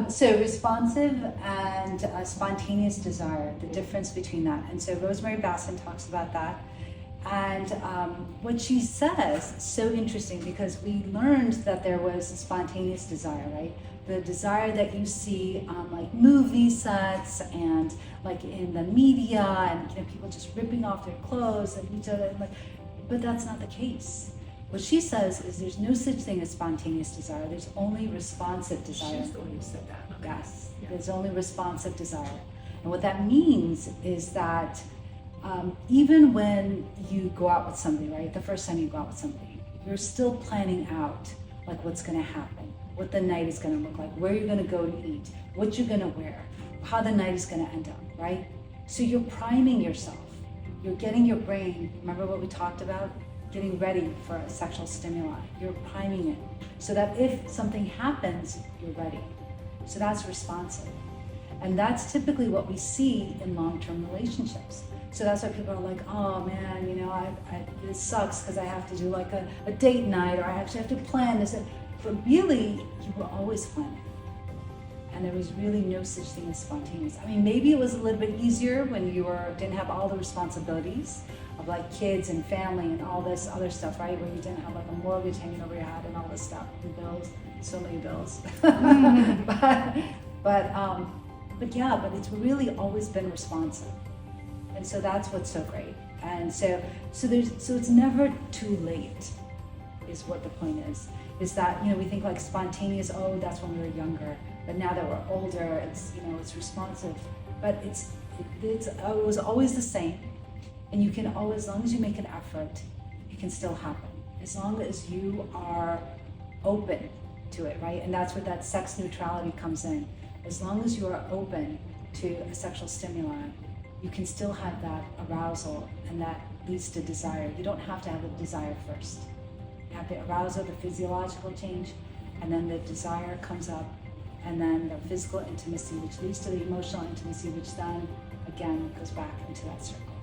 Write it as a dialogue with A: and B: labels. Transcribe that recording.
A: So responsive and spontaneous desire, the difference between that. And so Rosemary Basson talks about that. And what she says is so interesting, because we learned that there was a spontaneous desire, right? The desire that you see on like movie sets and like in the media, and people just ripping off their clothes and each other, but that's not the case. What she says is there's no such thing as spontaneous desire. There's only responsive desire.
B: She's the one who said that. Okay.
A: Yes,
B: Yeah.
A: there's only responsive desire. And what that means is that even when you go out with somebody, right, the first time you go out with somebody, you're still planning out like what's gonna happen, what the night is gonna look like, where you're gonna go to eat, what you're gonna wear, how the night is gonna end up, right? So you're priming yourself. You're getting your brain, remember what we talked about? Getting ready for a sexual stimuli. You're priming it so that if something happens, you're ready. So that's responsive. And that's typically what we see in long-term relationships. So that's why people are like, oh man, this sucks because I have to do like a date night, or I actually have to plan this. But really, you were always planning. And there was really no such thing as spontaneous. I mean, maybe it was a little bit easier when you didn't have all the responsibilities of like kids and family and all this other stuff, right? Where you didn't have like a mortgage hanging over your head and all this stuff, and bills, so many bills. but it's really always been responsive. And so that's what's so great. And so it's never too late, is what the point is that, we think like spontaneous, oh, that's when we were younger. But now that we're older, it's responsive. But it was always the same. And you can always, as long as you make an effort, it can still happen. As long as you are open to it, right? And that's where that sex neutrality comes in. As long as you are open to a sexual stimuli, you can still have that arousal, and that leads to desire. You don't have to have a desire first. You have the arousal, the physiological change, and then the desire comes up, and then the physical intimacy, which leads to the emotional intimacy, which then, again, goes back into that circle.